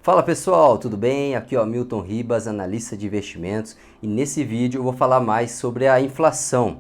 Fala pessoal, tudo bem? Aqui é o Milton Ribas, analista de investimentos, e nesse vídeo eu vou falar mais sobre a inflação.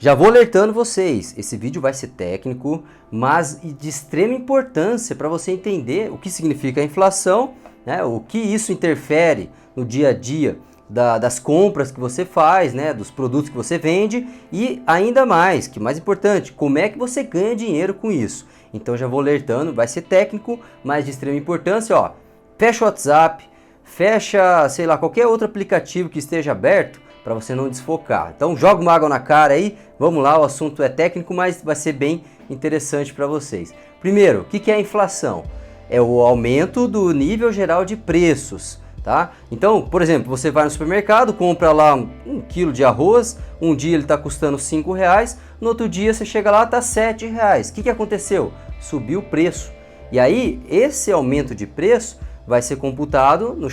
Já vou alertando vocês, esse vídeo vai ser técnico, mas de extrema importância para você entender o que significa a inflação, né? O que isso interfere no dia a dia das compras que você faz, né? Dos produtos que você vende e ainda mais, que mais importante, como é que você ganha dinheiro com isso. Então já vou alertando, vai ser técnico, mas de extrema importância, ó. Fecha o WhatsApp, fecha, sei lá, qualquer outro aplicativo que esteja aberto para você não desfocar. Então joga uma água na cara aí, vamos lá, o assunto é técnico, mas vai ser bem interessante para vocês. Primeiro, o que é a inflação? É o aumento do nível geral de preços, tá? Então, por exemplo, você vai no supermercado, compra lá 1 quilo de arroz, um dia ele está custando R$5, no outro dia você chega lá, está R$7. O que aconteceu? Subiu o preço. E aí, esse aumento de preço vai ser computado na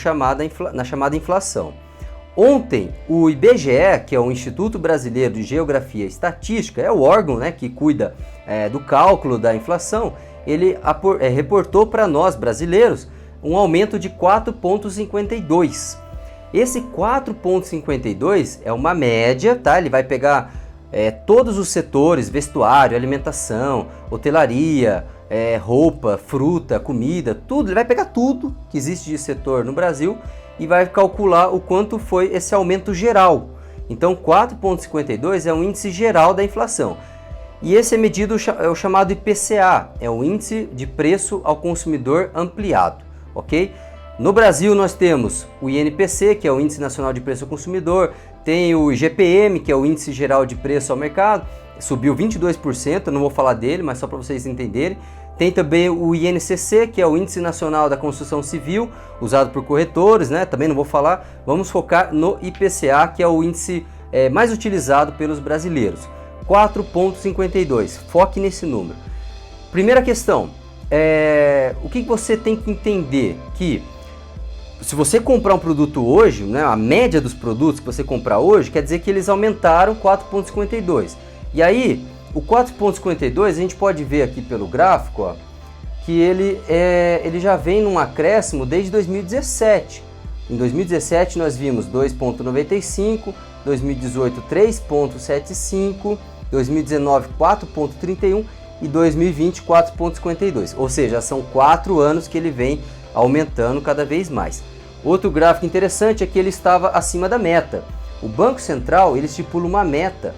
chamada inflação. Ontem, o IBGE, que é o Instituto Brasileiro de Geografia e Estatística, é o órgão, né, que cuida do cálculo da inflação, ele reportou para nós brasileiros um aumento de 4,52. Esse 4,52 é uma média, tá? Ele vai pegar todos os setores, vestuário, alimentação, hotelaria, roupa, fruta, comida, tudo. Ele vai pegar tudo que existe de setor no Brasil e vai calcular o quanto foi esse aumento geral. Então 4,52 é um índice geral da inflação. E esse é medido, é o chamado IPCA, é o Índice de Preço ao Consumidor Ampliado, ok? No Brasil nós temos o INPC, que é o Índice Nacional de Preço ao Consumidor, tem o IGPM, que é o Índice Geral de Preço ao Mercado, subiu 22%, eu não vou falar dele, mas só para vocês entenderem. Tem também o INCC, que é o Índice Nacional da Construção Civil, usado por corretores, né? Também não vou falar, vamos focar no IPCA, que é o índice mais utilizado pelos brasileiros. 4,52, foque nesse número. Primeira questão, o que você tem que entender? Que se você comprar um produto hoje, né, a média dos produtos que você comprar hoje, quer dizer que eles aumentaram 4,52. E aí, o 4,52 a gente pode ver aqui pelo gráfico, ó, que ele já vem num acréscimo desde 2017. Em 2017 nós vimos 2,95, 2018 3,75, 2019 4,31 e 2020 4,52. Ou seja, são 4 anos que ele vem aumentando cada vez mais. Outro gráfico interessante é que ele estava acima da meta. O Banco Central ele estipula uma meta,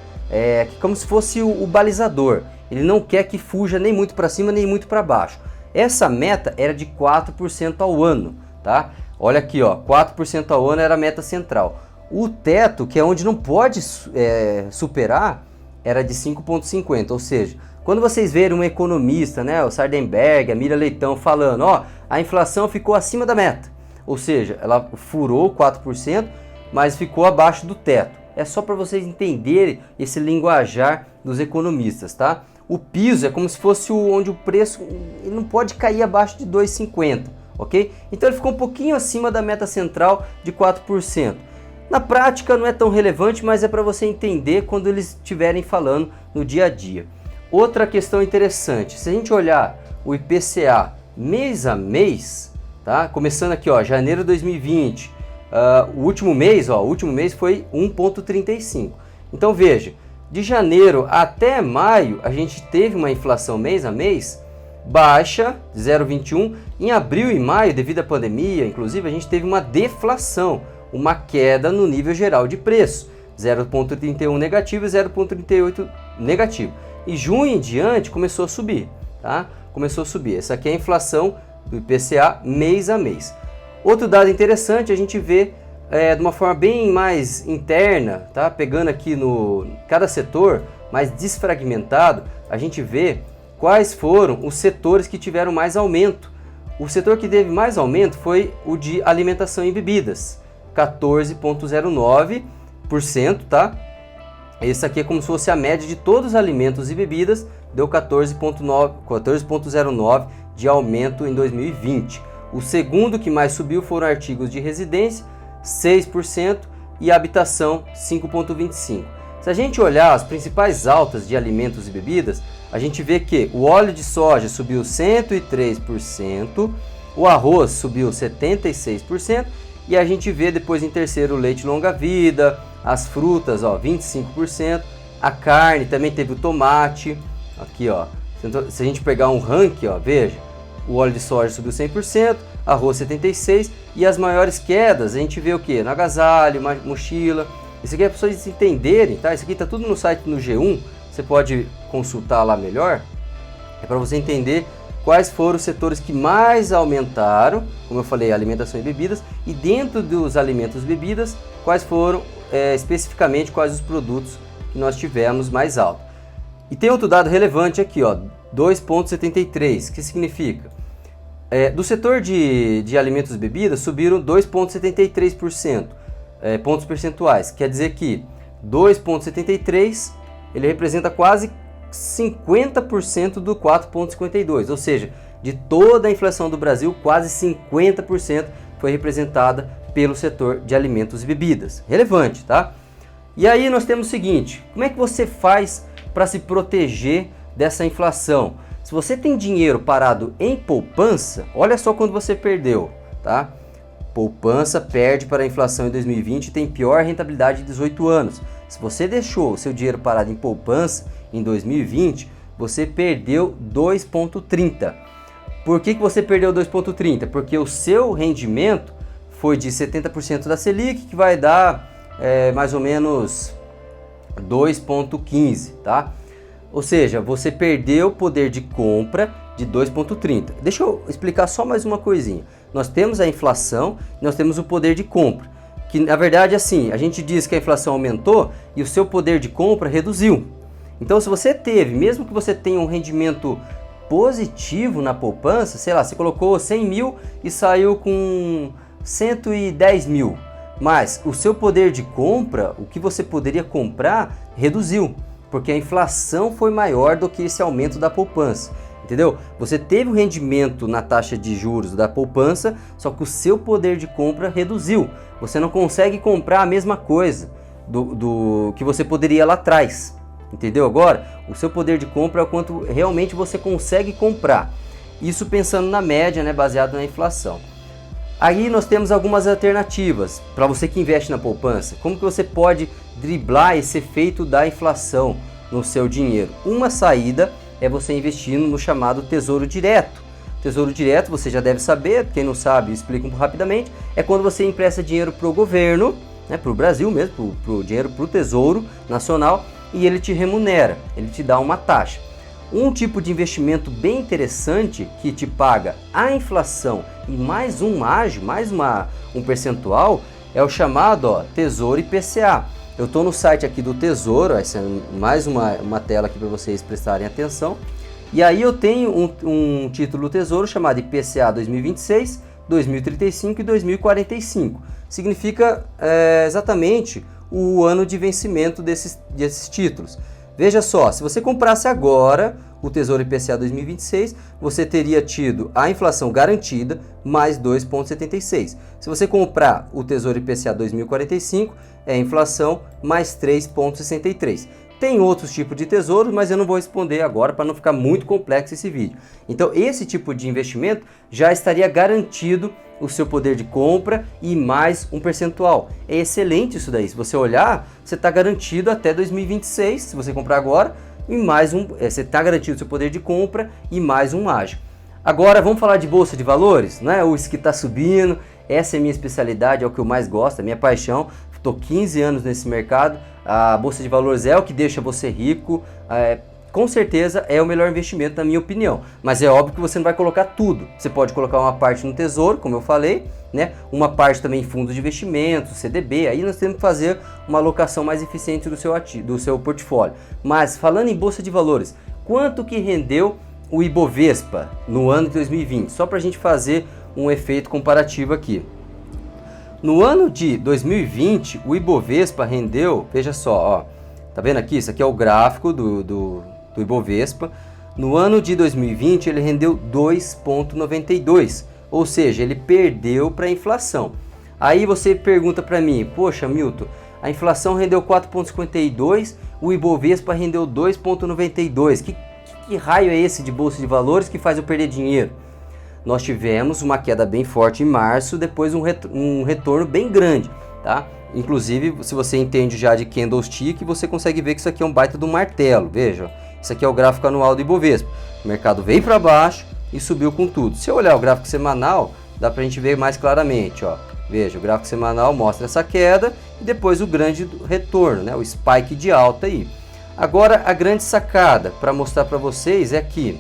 como se fosse o balizador. Ele não quer que fuja nem muito para cima nem muito para baixo. Essa meta era de 4% ao ano, tá? Olha aqui, ó, 4% ao ano era a meta central. O teto, que é onde não pode superar, era de 5,50, ou seja, quando vocês verem um economista, né, o Sardenberg, a Mira Leitão falando, ó, a inflação ficou acima da meta, ou seja, ela furou 4%, mas ficou abaixo do teto. É só para vocês entenderem esse linguajar dos economistas, tá? O piso é como se fosse onde o preço ele não pode cair abaixo de 2,50, ok? Então ele ficou um pouquinho acima da meta central de 4%. Na prática não é tão relevante, mas é para você entender quando eles estiverem falando no dia a dia. Outra questão interessante, se a gente olhar o IPCA mês a mês, tá? Começando aqui, ó, janeiro de 2020, o último mês foi 1,35. Então veja, de janeiro até maio a gente teve uma inflação mês a mês baixa, 0,21. Em abril e maio, devido à pandemia, inclusive, a gente teve uma deflação, uma queda no nível geral de preço, 0,31 negativo e 0,38 negativo. E junho em diante começou a subir, tá? Começou a subir. Essa aqui é a inflação do IPCA mês a mês. Outro dado interessante, a gente vê de uma forma bem mais interna, tá? Pegando aqui no cada setor, mais desfragmentado, a gente vê quais foram os setores que tiveram mais aumento. O setor que teve mais aumento foi o de alimentação e bebidas, 14,09%, tá? Esse aqui é como se fosse a média de todos os alimentos e bebidas, deu 14,09% de aumento em 2020. O segundo que mais subiu foram artigos de residência, 6%, e habitação, 5,25%. Se a gente olhar as principais altas de alimentos e bebidas, a gente vê que o óleo de soja subiu 103%, O arroz subiu 76%, e a gente vê depois em terceiro o leite longa-vida, as frutas, ó, 25%, a carne também teve o tomate, aqui ó, se a gente pegar um ranking, ó, veja, o óleo de soja subiu 100%, arroz 76%, e as maiores quedas a gente vê o que? No agasalho, mochila. Isso aqui é para vocês entenderem, tá? Isso aqui tá tudo no site no G1, você pode consultar lá melhor, é para você entender quais foram os setores que mais aumentaram, como eu falei, alimentação e bebidas, e dentro dos alimentos e bebidas, quais foram especificamente quais os produtos que nós tivemos mais alto. E tem outro dado relevante aqui, ó, 2,73, que significa? Do setor de alimentos e bebidas subiram 2,73%, pontos percentuais, quer dizer que 2,73 ele representa quase 50% do 4,52, ou seja, de toda a inflação do Brasil, quase 50% foi representada pelo setor de alimentos e bebidas. Relevante, tá? E aí nós temos o seguinte, como é que você faz para se proteger dessa inflação? Se você tem dinheiro parado em poupança, olha só quando você perdeu, tá? Poupança perde para a inflação em 2020 e tem pior rentabilidade de 18 anos. Se você deixou o seu dinheiro parado em poupança em 2020, você perdeu 2,30. Por que você perdeu 2,30? Porque o seu rendimento foi de 70% da Selic, que vai dar mais ou menos 2,15, tá? Ou seja, você perdeu o poder de compra de 2,30. Deixa eu explicar só mais uma coisinha. Nós temos a inflação, nós temos o poder de compra. Que na verdade assim, a gente diz que a inflação aumentou e o seu poder de compra reduziu. Então se você teve, mesmo que você tenha um rendimento positivo na poupança, sei lá, você colocou 100 mil e saiu com 110 mil. Mas o seu poder de compra, o que você poderia comprar, reduziu. Porque a inflação foi maior do que esse aumento da poupança. Entendeu? Você teve o rendimento na taxa de juros da poupança, só que o seu poder de compra reduziu. Você não consegue comprar a mesma coisa do que você poderia lá atrás. Entendeu? Agora, o seu poder de compra é o quanto realmente você consegue comprar. Isso pensando na média, né, baseado na inflação. Aí nós temos algumas alternativas para você que investe na poupança. Como que você pode driblar esse efeito da inflação no seu dinheiro? Uma saída é você investindo no chamado Tesouro Direto. Tesouro Direto, você já deve saber, quem não sabe, explico rapidamente, é quando você empresta dinheiro para o governo, né, para o Brasil mesmo, dinheiro para o Tesouro Nacional, e ele te remunera, ele te dá uma taxa. Um tipo de investimento bem interessante que te paga a inflação e mais um ágio, um percentual, é o chamado Tesouro IPCA. Eu estou no site aqui do Tesouro, essa é mais uma tela aqui para vocês prestarem atenção. E aí eu tenho um título do Tesouro chamado IPCA 2026, 2035 e 2045. Significa exatamente o ano de vencimento desses títulos. Veja só, se você comprasse agora o Tesouro IPCA 2026, você teria tido a inflação garantida mais 2,76. Se você comprar o Tesouro IPCA 2045, é a inflação mais 3,63. Tem outros tipos de tesouros, mas eu não vou responder agora para não ficar muito complexo esse vídeo. Então, esse tipo de investimento já estaria garantido o seu poder de compra e mais um percentual. É excelente isso daí. Se você olhar, você está garantido até 2026, se você comprar agora, e mais você está garantido o seu poder de compra e mais um ágio. Agora vamos falar de bolsa de valores, né? O que está subindo, essa é a minha especialidade, é o que eu mais gosto, é a minha paixão. Estou 15 anos nesse mercado, a bolsa de valores é o que deixa você rico, com certeza é o melhor investimento na minha opinião, mas é óbvio que você não vai colocar tudo. Você pode colocar uma parte no tesouro, como eu falei, né? Uma parte também em fundos de investimentos, CDB, aí nós temos que fazer uma alocação mais eficiente do seu portfólio. Mas falando em bolsa de valores, quanto que rendeu o Ibovespa no ano de 2020? Só para a gente fazer um efeito comparativo aqui. No ano de 2020, o Ibovespa rendeu, veja só, ó, tá vendo aqui? Isso aqui é o gráfico do Ibovespa. No ano de 2020, ele rendeu 2,92, ou seja, ele perdeu para a inflação. Aí você pergunta para mim, poxa, Milton, a inflação rendeu 4,52, o Ibovespa rendeu 2,92. Que raio é esse de bolsa de valores que faz eu perder dinheiro? nós tivemos uma queda bem forte em março, depois um retorno bem grande, tá? Inclusive, se você entende já de candlestick, você consegue ver que isso aqui é um baita do martelo. Veja, isso aqui é o gráfico anual do Ibovespa. O mercado veio para baixo e subiu com tudo. Se eu olhar o gráfico semanal, dá para a gente ver mais claramente, ó. Veja, o gráfico semanal mostra essa queda e depois o grande retorno, né? O spike de alta aí. Agora, a grande sacada para mostrar para vocês é que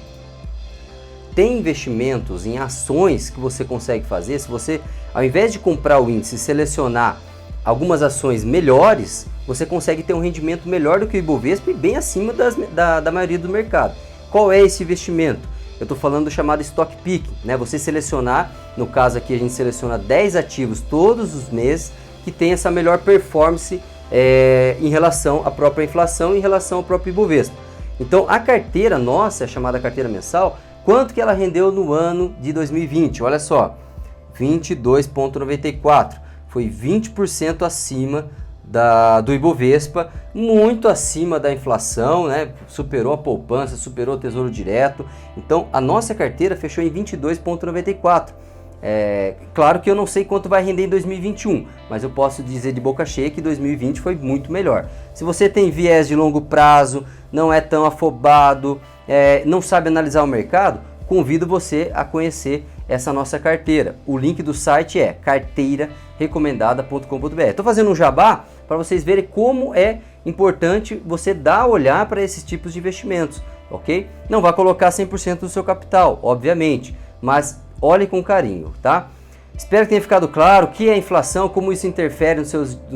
tem investimentos em ações que você consegue fazer. Se você, ao invés de comprar o índice, selecionar algumas ações melhores, você consegue ter um rendimento melhor do que o Ibovespa e bem acima da maioria do mercado. Qual é esse investimento? Eu estou falando do chamado Stock Picking, né? Você selecionar, no caso aqui a gente seleciona 10 ativos todos os meses que tem essa melhor performance em relação à própria inflação e em relação ao próprio Ibovespa. Então a carteira nossa, a chamada carteira mensal, quanto que ela rendeu no ano de 2020? Olha só, 22,94. Foi 20% acima do Ibovespa, muito acima da inflação, né? Superou a poupança, superou o Tesouro Direto. Então a nossa carteira fechou em 22,94. Claro que eu não sei quanto vai render em 2021, mas eu posso dizer de boca cheia que 2020 foi muito melhor. Se você tem viés de longo prazo, não é tão afobado, não sabe analisar o mercado, convido você a conhecer essa nossa carteira. O link do site é carteirarecomendada.com.br. Estou fazendo um jabá para vocês verem como é importante você dar olhar para esses tipos de investimentos, ok? Não vai colocar 100% do seu capital, obviamente, mas olhe com carinho, tá? Espero que tenha ficado claro o que é a inflação, como isso interfere nos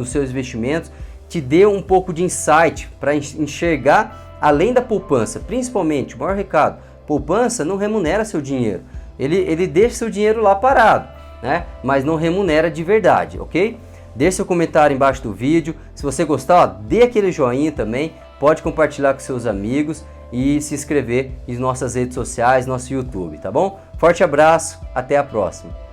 seus investimentos, te dê um pouco de insight para enxergar além da poupança. Principalmente, o maior recado, poupança não remunera seu dinheiro. Ele deixa seu dinheiro lá parado, né? Mas não remunera de verdade, ok? Deixe seu comentário embaixo do vídeo. Se você gostar, ó, dê aquele joinha também. Pode compartilhar com seus amigos e se inscrever em nossas redes sociais, nosso YouTube, tá bom? Forte abraço, até a próxima.